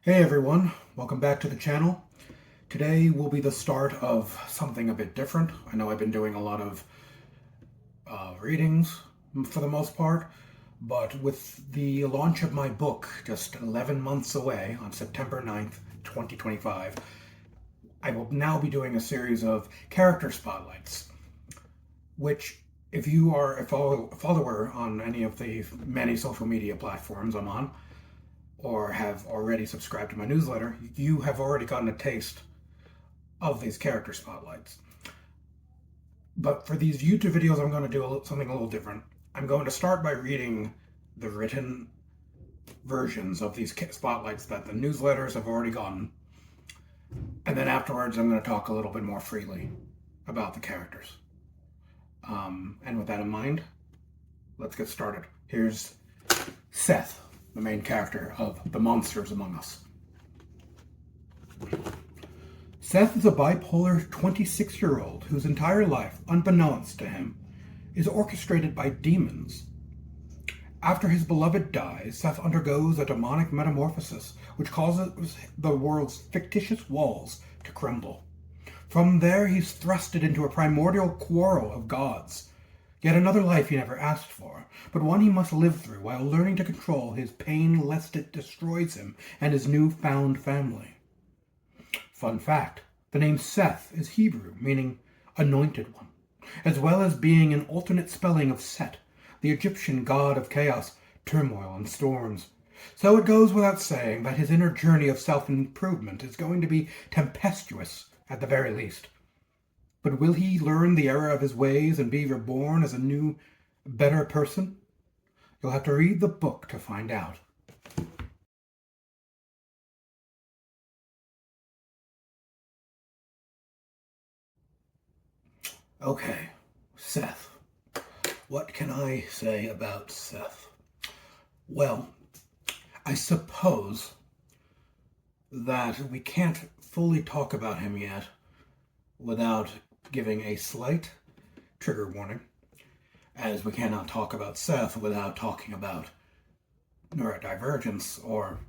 Hey everyone, welcome back to the channel. Today will be the start of something a bit different. I know I've been doing a lot of readings for the most part, but with the launch of my book just 11 months away on September 9th, 2025, I will now be doing a series of character spotlights, which if you are a follower on any of the many social media platforms I'm on, or have already subscribed to my newsletter, you have already gotten a taste of these character spotlights. But for these YouTube videos, I'm going to do something a little different. I'm going to start by reading the written versions of these spotlights that the newsletters have already gotten. And then afterwards, I'm going to talk a little bit more freely about the characters. And with that in mind, let's get started. Here's Seth, the main character of The Monsters Among Us. Seth is a bipolar 26-year-old whose entire life, unbeknownst to him, is orchestrated by demons. After his beloved dies, Seth undergoes a demonic metamorphosis which causes the world's fictitious walls to crumble. From there, he's thrusted into a primordial quarrel of gods. Yet another life he never asked for, but one he must live through while learning to control his pain lest it destroys him and his newfound family. Fun fact, the name Seth is Hebrew, meaning anointed one, as well as being an alternate spelling of Set, the Egyptian god of chaos, turmoil, and storms. So it goes without saying that his inner journey of self-improvement is going to be tempestuous at the very least. But will he learn the error of his ways and be reborn as a new, better person? You'll have to read the book to find out. Okay, Seth. What can I say about Seth? Well, I suppose that we can't fully talk about him yet without giving a slight trigger warning, as we cannot talk about Seth without talking about neurodivergence, or,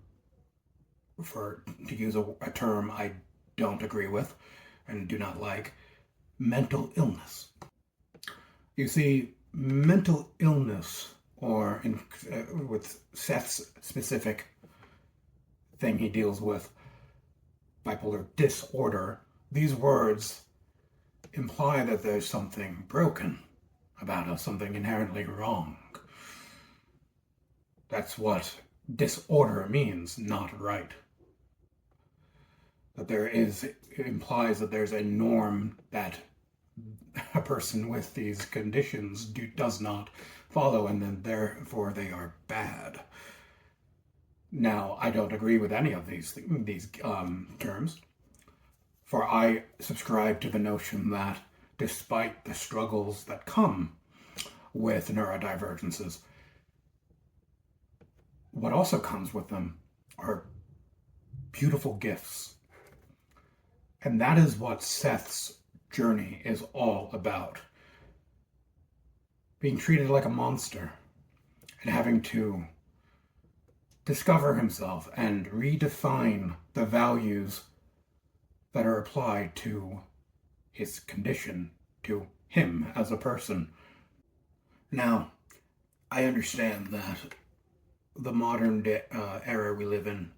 to use a term I don't agree with and do not like, mental illness. You see, mental illness, or with Seth's specific thing he deals with, bipolar disorder, these words imply that there's something broken about us, something inherently wrong. That's what disorder means, not right. That it implies that there's a norm that a person with these conditions does not follow, and then therefore they are bad. Now, I don't agree with any of these terms, for I subscribe to the notion that despite the struggles that come with neurodivergences, what also comes with them are beautiful gifts. And that is what Seth's journey is all about. Being treated like a monster and having to discover himself and redefine the values that are applied to his condition, to him as a person. Now, I understand that the modern era we live in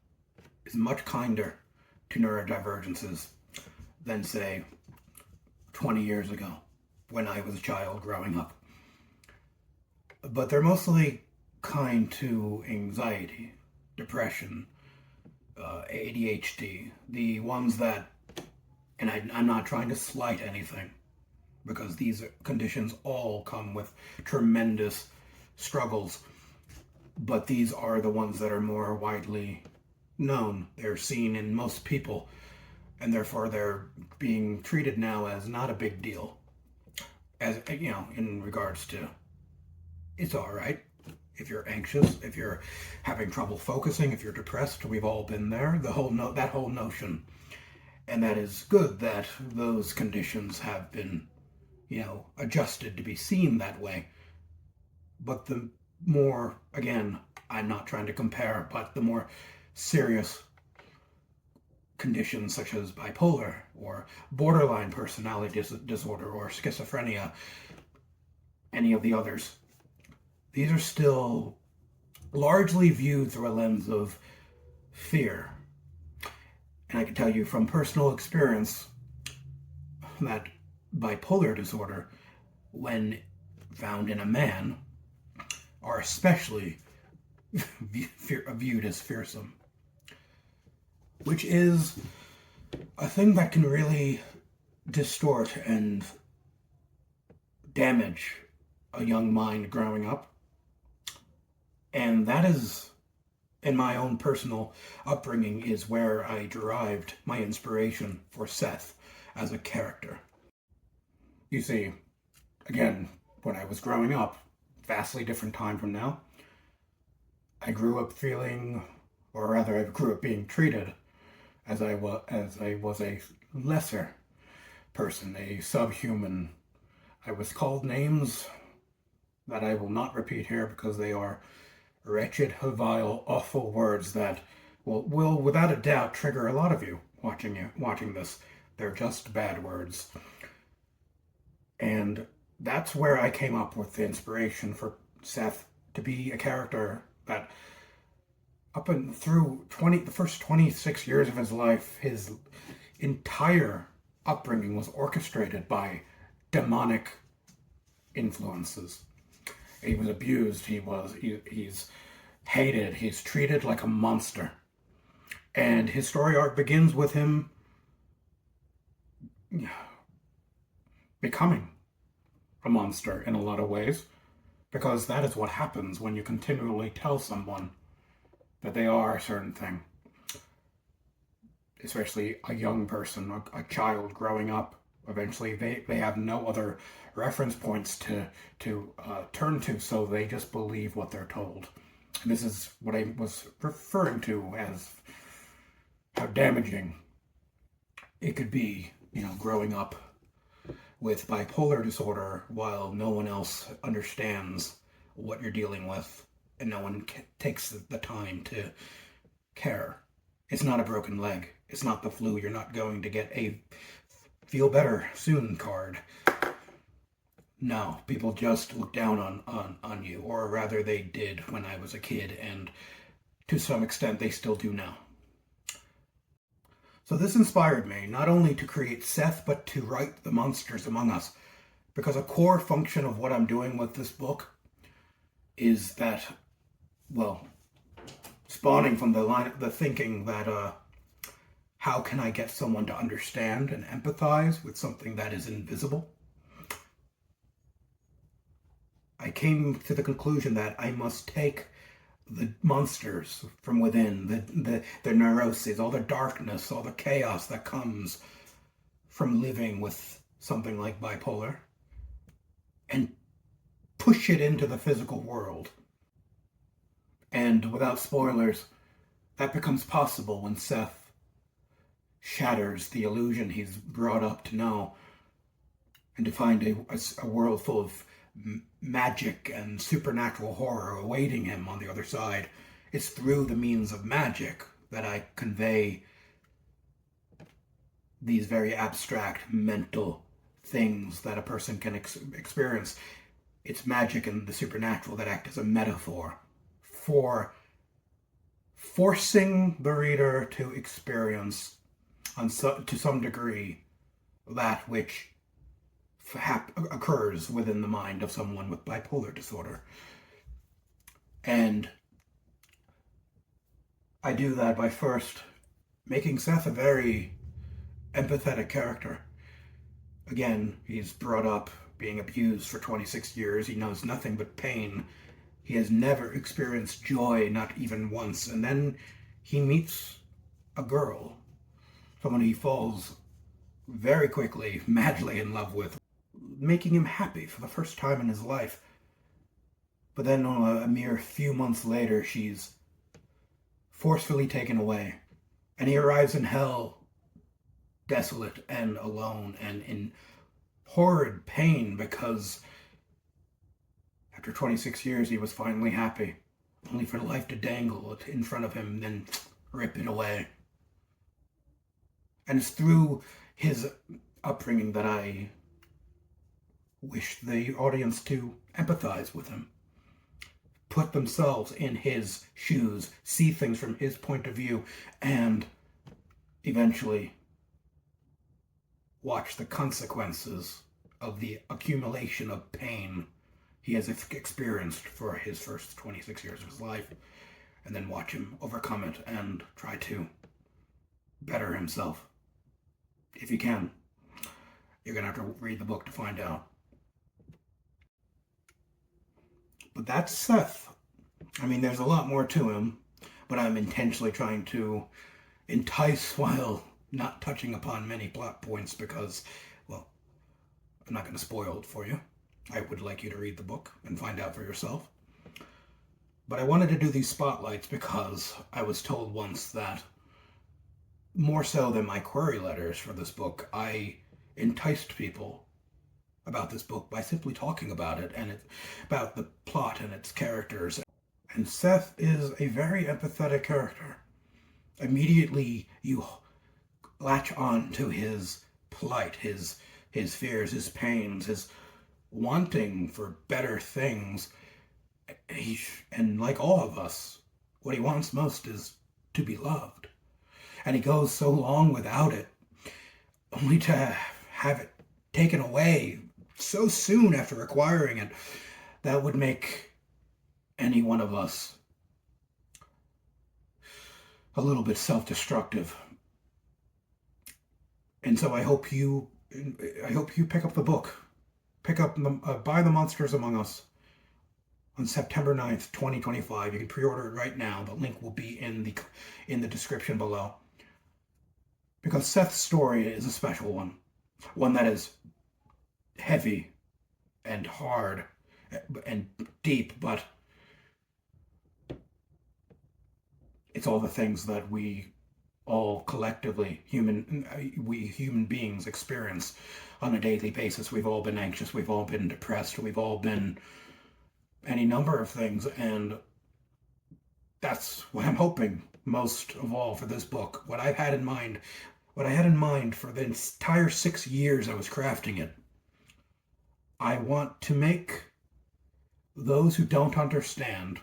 is much kinder to neurodivergences than, say, 20 years ago when I was a child growing up. But they're mostly kind to anxiety, depression, ADHD, the ones that, and I'm not trying to slight anything, because these conditions all come with tremendous struggles, but these are the ones that are more widely known. They're seen in most people, and therefore they're being treated now as not a big deal. As, you know, in regards to, it's all right if you're anxious, if you're having trouble focusing, if you're depressed. We've all been there. That whole notion. And that is good that those conditions have been, adjusted to be seen that way. But the more, again, I'm not trying to compare, but the more serious conditions such as bipolar or borderline personality disorder or schizophrenia, any of the others. These are still largely viewed through a lens of fear. And I can tell you from personal experience that bipolar disorder, when found in a man, are especially viewed as fearsome, which is a thing that can really distort and damage a young mind growing up. And that is, in my own personal upbringing, is where I derived my inspiration for Seth as a character. You see, again, when I was growing up, vastly different time from now, I grew up feeling, or rather I grew up being treated as I was a lesser person, a subhuman. I was called names that I will not repeat here because they are wretched, vile, awful words that will without a doubt trigger a lot of you watching this. They're just bad words. And that's where I came up with the inspiration for Seth to be a character that up and through the first 26 years of his life, his entire upbringing was orchestrated by demonic influences. He was abused, he's hated, he's treated like a monster. And his story arc begins with him becoming a monster in a lot of ways, because that is what happens when you continually tell someone that they are a certain thing, especially a young person, a child growing up. Eventually they have no other reference points to turn to, so they just believe what they're told. And this is what I was referring to as how damaging it could be, growing up with bipolar disorder while no one else understands what you're dealing with and no one takes the time to care. It's not a broken leg. It's not the flu. You're not going to get a feel better soon card. No, people just look down on you, or rather they did when I was a kid, and to some extent they still do now. So this inspired me not only to create Seth, but to write the monsters among us, because a core function of what I'm doing with this book is that, spawning from the thinking that how can I get someone to understand and empathize with something that is invisible? I came to the conclusion that I must take the monsters from within, the neuroses, all the darkness, all the chaos that comes from living with something like bipolar, and push it into the physical world. And without spoilers, that becomes possible when Seth shatters the illusion he's brought up to know and to find a world full of magic and supernatural horror awaiting him on the other side. It's through the means of magic that I convey these very abstract mental things that a person can experience. It's magic and the supernatural that act as a metaphor for forcing the reader to experience, to some degree, that which occurs within the mind of someone with bipolar disorder. And I do that by first making Seth a very empathetic character. Again, he's brought up being abused for 26 years. He knows nothing but pain. He has never experienced joy, not even once. And then he meets a girl, someone he falls very quickly, madly in love with, making him happy for the first time in his life. But then a mere few months later, she's forcefully taken away. And he arrives in hell, desolate and alone and in horrid pain, because after 26 years he was finally happy, only for life to dangle it in front of him and then rip it away. And it's through his upbringing that I wish the audience to empathize with him, put themselves in his shoes, see things from his point of view, and eventually watch the consequences of the accumulation of pain he has experienced for his first 26 years of his life, and then watch him overcome it and try to better himself. If you can, you're going to have to read the book to find out. But that's Seth. I mean, there's a lot more to him, but I'm intentionally trying to entice while not touching upon many plot points because, well, I'm not going to spoil it for you. I would like you to read the book and find out for yourself. But I wanted to do these spotlights because I was told once that, more so than my query letters for this book, I enticed people about this book by simply talking about it and about the plot and its characters. And Seth is a very empathetic character. Immediately you latch on to his plight, his fears, his pains, his wanting for better things. And like all of us, what he wants most is to be loved. And he goes so long without it, only to have it taken away so soon after acquiring it. That would make any one of us a little bit self-destructive. And so I hope you pick up the book. Buy The Monsters Among Us on September 9th, 2025. You can pre-order it right now. The link will be in the description below. Because Seth's story is a special one. One that is heavy and hard and deep, but it's all the things that we all collectively, we human beings experience on a daily basis. We've all been anxious, we've all been depressed, we've all been any number of things, and that's what I'm hoping most of all for this book. What I had in mind for the entire 6 years I was crafting it. I want to make those who don't understand.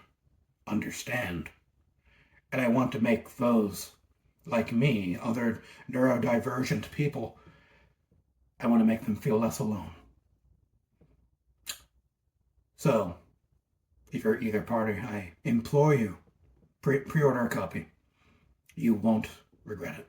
And I want to make those like me, other neurodivergent people, I want to make them feel less alone. So, if you're either party, I implore you, pre-order a copy. You won't regret it.